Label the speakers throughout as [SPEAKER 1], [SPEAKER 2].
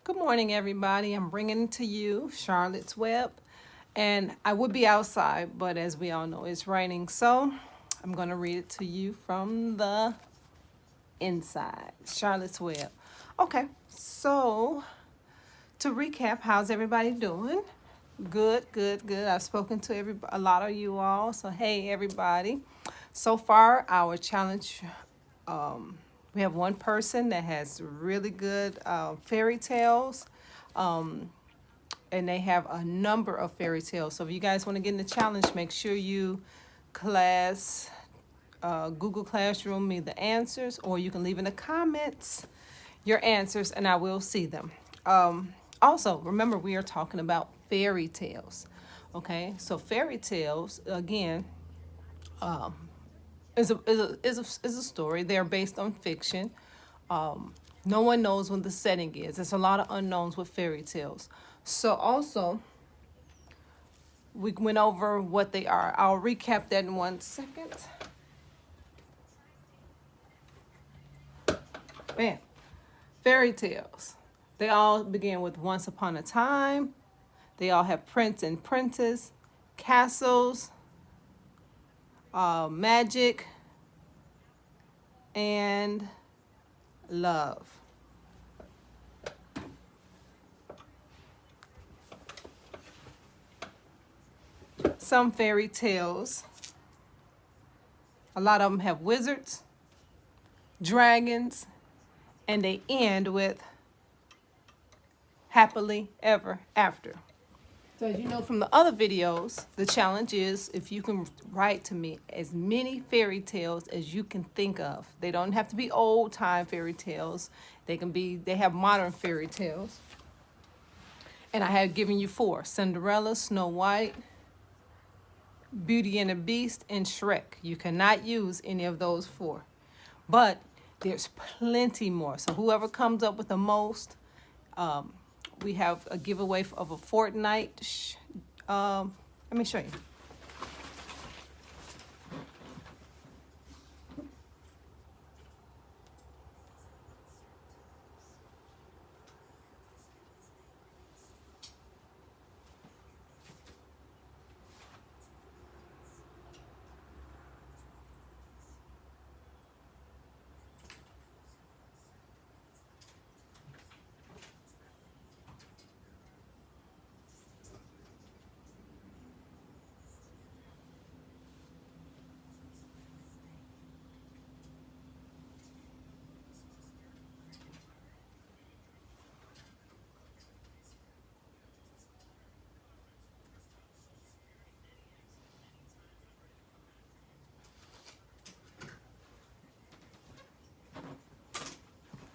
[SPEAKER 1] Good morning, everybody. I'm bringing to you Charlotte's Web, and I would be outside, but as we all know, it's raining, so I'm going to read it to you from the inside. Charlotte's Web. Okay, so to recap, how's everybody doing? Good, good, good. I've spoken to a lot of you all, so hey, everybody. So far, our challenge. We have one person that has really good fairy tales, and they have a number of fairy tales. So if you guys want to get in the challenge, make sure you class Google Classroom me the answers, or you can leave in the comments your answers, and I will see them. Also, remember we are talking about fairy tales. Okay, so fairy tales again is a story. They're based on fiction. No one knows when the setting is. There's a lot of unknowns with fairy tales. So also, we went over what they are. I'll recap that in 1 second. Man, fairy tales. They all begin with once upon a time. They all have prince and princess, castles, magic, and love. Some fairy tales, a lot of them have wizards, dragons, and they end with happily ever after. So as you know from the other videos, the challenge is if you can write to me as many fairy tales as you can think of. They don't have to be old time fairy tales. They have modern fairy tales. And I have given you 4: Cinderella, Snow White, Beauty and the Beast, and Shrek. You cannot use any of those 4. But there's plenty more. So whoever comes up with the most, we have a giveaway of a Fortnite. Let me show you.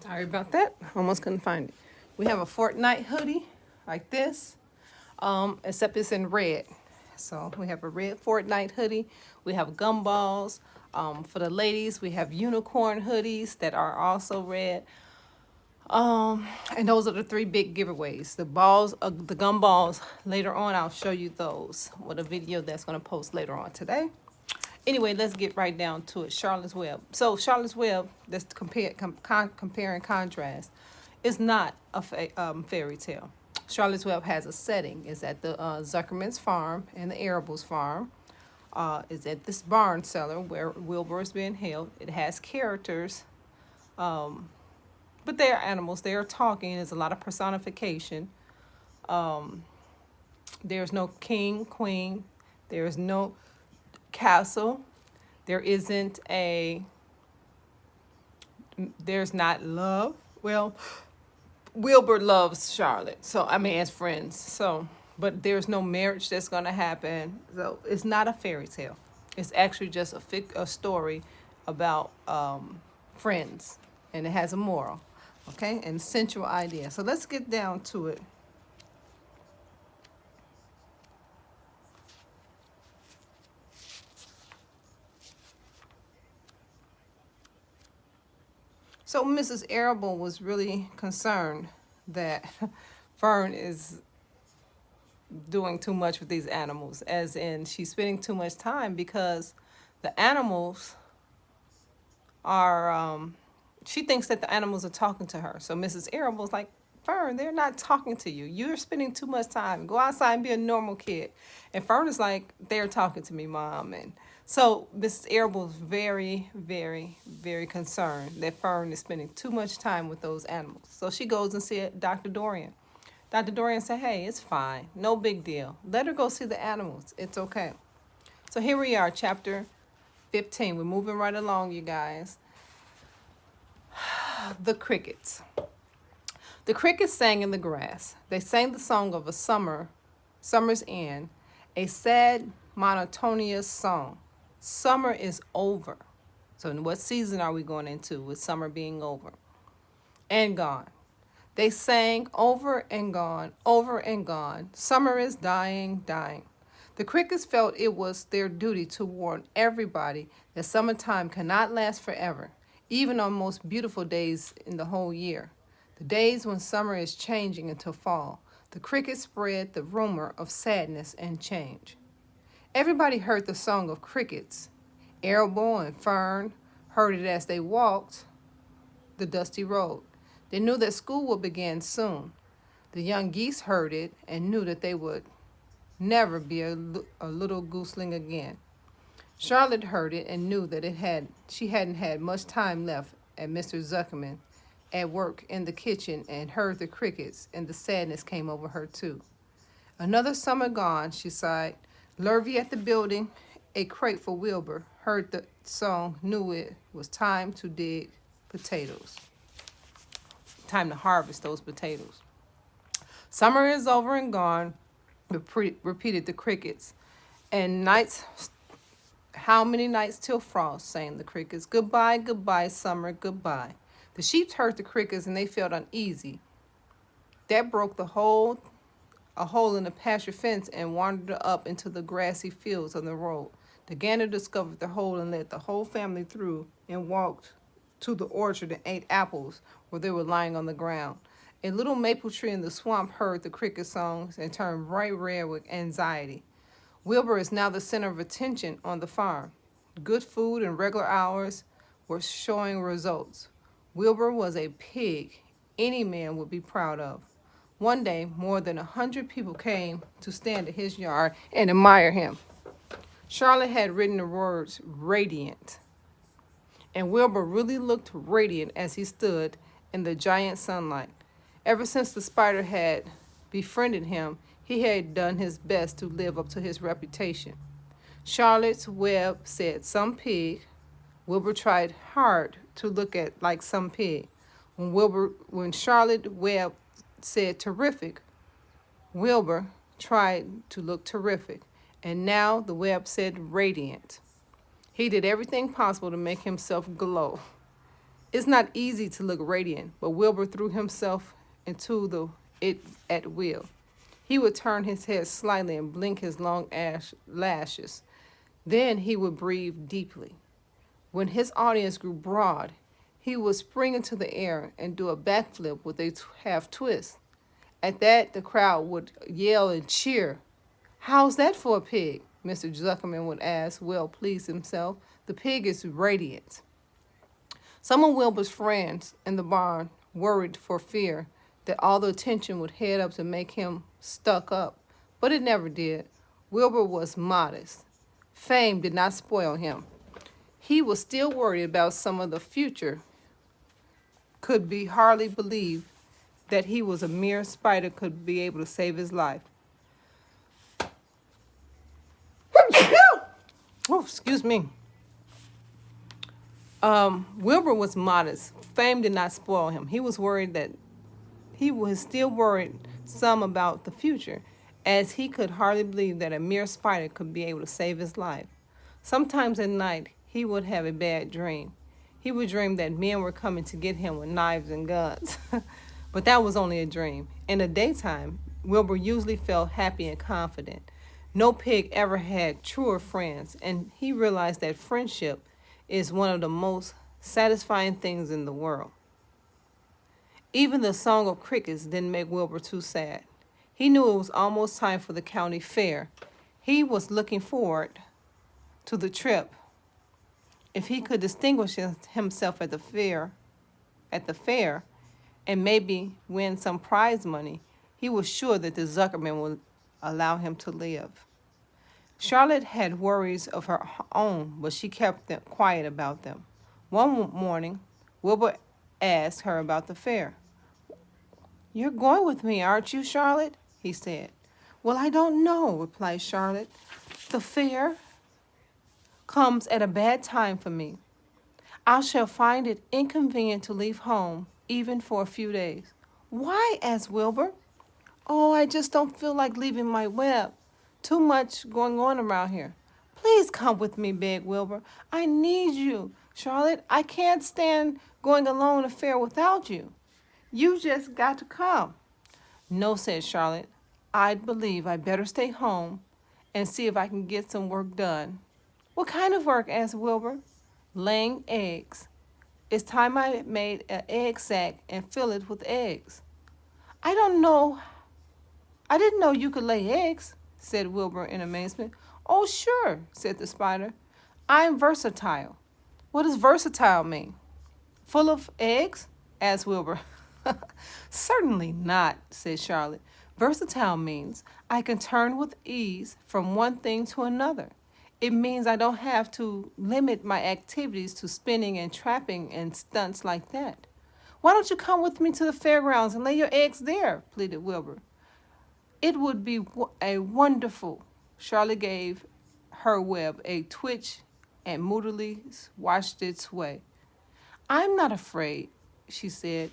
[SPEAKER 1] Sorry about that. Almost couldn't find it. We have a Fortnite hoodie like this, except it's in red. So we have a red Fortnite hoodie. We have gumballs. For the ladies, we have unicorn hoodies that are also red. And those are the 3 big giveaways. The balls, the gumballs, later on I'll show you those with a video that's going to post later on today. Anyway, let's get right down to it. Charlotte's Web. So Charlotte's Web, let's compare and contrast, is not a fairy tale. Charlotte's Web has a setting. It's at the Zuckerman's farm and the Arable's farm. It's at this barn cellar where Wilbur is being held. It has characters, but they are animals. They are talking. There's a lot of personification. There's no king, queen. There's no castle. There's not love. Well, Wilbur loves Charlotte, so I mean as friends. So, but there's no marriage that's going to happen. So it's not a fairy tale. It's actually just a story about friends, and it has a moral, okay, and central idea. So let's get down to it. So Mrs. Arable was really concerned that Fern is doing too much with these animals, as in she's spending too much time because the animals are, she thinks that the animals are talking to her. So Mrs. Arable's like, Fern, they're not talking to you. You're spending too much time. Go outside and be a normal kid. And Fern is like, they're talking to me, Mom. And so Mrs. Arable is very, very, very concerned that Fern is spending too much time with those animals. So she goes and sees Dr. Dorian. Dr. Dorian said, hey, it's fine. No big deal. Let her go see the animals. It's okay. So here we are, chapter 15. We're moving right along, you guys. The crickets. The crickets sang in the grass. They sang the song of a summer's end, a sad, monotonous song. Summer is over. So what season are we going into with summer being over? And gone. They sang over and gone, over and gone. Summer is dying, dying. The crickets felt it was their duty to warn everybody that summertime cannot last forever, even on most beautiful days in the whole year. The days when summer is changing into fall, the crickets spread the rumor of sadness and change. Everybody heard the song of crickets. Arable and Fern heard it as they walked the dusty road. They knew that school would begin soon. The young geese heard it and knew that they would never be a little gooseling again. Charlotte heard it and knew that she hadn't had much time left at Mr. Zuckerman at work in the kitchen, and heard the crickets, and the sadness came over her too. Another summer gone, she sighed. Lurvy at the building, a crate for Wilbur, heard the song, knew it was time to dig potatoes. Time to harvest those potatoes. Summer is over and gone, repeated the crickets. And nights, how many nights till frost, sang the crickets. Goodbye, goodbye, summer, goodbye. The sheep heard the crickets and they felt uneasy. That broke a hole in the pasture fence and wandered up into the grassy fields on the road. The gander discovered the hole and led the whole family through and walked to the orchard and ate apples where they were lying on the ground. A little maple tree in the swamp heard the cricket songs and turned bright red with anxiety. Wilbur is now the center of attention on the farm. Good food and regular hours were showing results. Wilbur was a pig any man would be proud of. One day, more than 100 people came to stand at his yard and admire him. Charlotte had written the words radiant, and Wilbur really looked radiant as he stood in the giant sunlight. Ever since the spider had befriended him, he had done his best to live up to his reputation. Charlotte's Webb said some pig. Wilbur tried hard to look like some pig. When Charlotte Webb said terrific, Wilbur tried to look terrific. And now the Webb said radiant. He did everything possible to make himself glow. It's not easy to look radiant, but Wilbur threw himself into it at will. He would turn his head slightly and blink his long lashes. Then he would breathe deeply. When his audience grew broad, he would spring into the air and do a backflip with a half twist. At that, the crowd would yell and cheer. How's that for a pig? Mr. Zuckerman would ask, well pleased himself. The pig is radiant. Some of Wilbur's friends in the barn worried for fear that all the attention would head up to make him stuck up, but it never did. Wilbur was modest. Fame did not spoil him. He was still worried about some of the future, could be hardly believe that he was a mere spider could be able to save his life. Oh, excuse me. Wilbur was modest. Fame did not spoil him. He was still worried some about the future, as he could hardly believe that a mere spider could be able to save his life. Sometimes at night, he would have a bad dream. He would dream that men were coming to get him with knives and guns. But that was only a dream. In the daytime, Wilbur usually felt happy and confident. No pig ever had truer friends, and he realized that friendship is one of the most satisfying things in the world. Even the song of crickets didn't make Wilbur too sad. He knew it was almost time for the county fair. He was looking forward to the trip. If he could distinguish himself at the fair, and maybe win some prize money, he was sure that the Zuckerman would allow him to live. Charlotte had worries of her own, but she kept them quiet about them. One morning, Wilbur asked her about the fair. "You're going with me, aren't you, Charlotte?" he said. "Well, I don't know," replied Charlotte. "The fair comes at a bad time for me. I shall find it inconvenient to leave home, even for a few days." "Why?" asked Wilbur. "Oh, I just don't feel like leaving my web. Too much going on around here." "Please come with me," begged Wilbur. "I need you, Charlotte. I can't stand going alone to fair without you. You just got to come." "No," said Charlotte. "I believe I better stay home and see if I can get some work done." "What kind of work?" asked Wilbur. "Laying eggs. It's time I made an egg sack and fill it with eggs." "I don't know. I didn't know you could lay eggs," said Wilbur in amazement. "Oh, sure," said the spider. "I'm versatile." "What does versatile mean?" "Full of eggs?" asked Wilbur. "Certainly not," said Charlotte. "Versatile means I can turn with ease from one thing to another. It means I don't have to limit my activities to spinning and trapping and stunts like that." "Why don't you come with me to the fairgrounds and lay your eggs there?" pleaded Wilbur. "It would be a wonderful." Charlotte gave her web a twitch and moodily watched its way. "I'm not afraid," she said.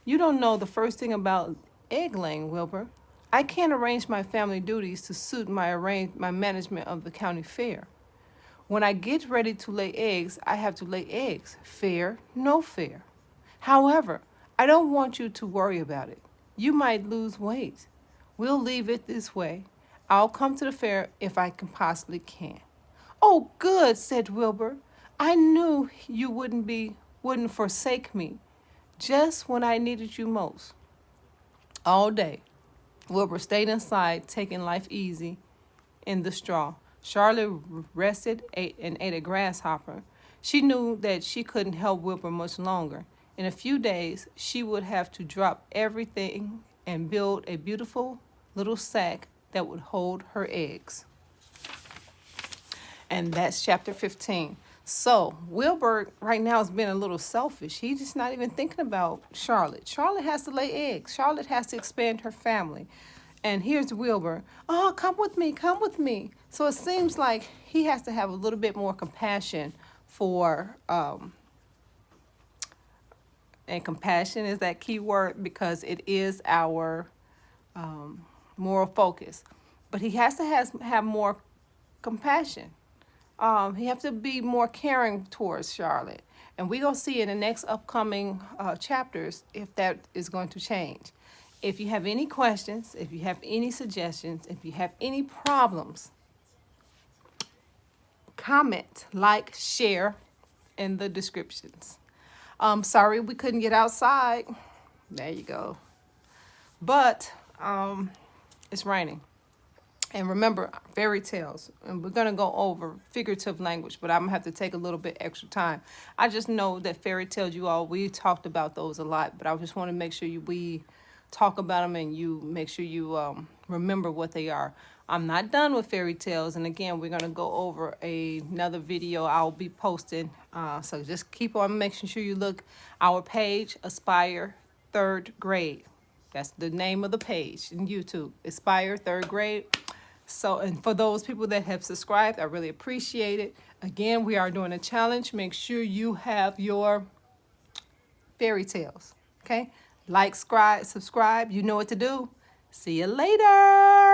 [SPEAKER 1] "You don't know the first thing about egg laying, Wilbur. I can't arrange my family duties to suit my management of the county fair. When I get ready to lay eggs, I have to lay eggs, fair, no fair. However, I don't want you to worry about it. You might lose weight. We'll leave it this way. I'll come to the fair if I can possibly can." "Oh, good," said Wilbur. "I knew you wouldn't forsake me just when I needed you most." All day, Wilbur stayed inside, taking life easy in the straw. Charlotte rested, ate a grasshopper. She knew that she couldn't help Wilbur much longer. In a few days, she would have to drop everything and build a beautiful little sack that would hold her eggs. And that's chapter 15. So Wilbur right now has been a little selfish. He's just not even thinking about Charlotte. Charlotte has to lay eggs. Charlotte has to expand her family. And here's Wilbur. "Oh, come with me, come with me." So it seems like he has to have a little bit more compassion for, and compassion is that key word because it is our moral focus. But he has to have more compassion. He has to be more caring towards Charlotte. And we're going to see in the next upcoming chapters if that is going to change. If you have any questions, if you have any suggestions, if you have any problems, comment, like, share in the descriptions. Sorry we couldn't get outside. There you go. But it's raining. And remember, fairy tales. And we're going to go over figurative language, but I'm going to have to take a little bit extra time. I just know that fairy tales, we talked about those a lot, but I just want to make sure we talk about them and you make sure you remember what they are. I'm not done with fairy tales. And again, we're going to go over another video I'll be posting. So just keep on making sure you look our page, Aspire 3rd Grade. That's the name of the page in YouTube, Aspire 3rd Grade. So, and for those people that have subscribed, I really appreciate it. Again, we are doing a challenge. Make sure you have your fairy tales, okay? Like, subscribe. You know what to do. See you later.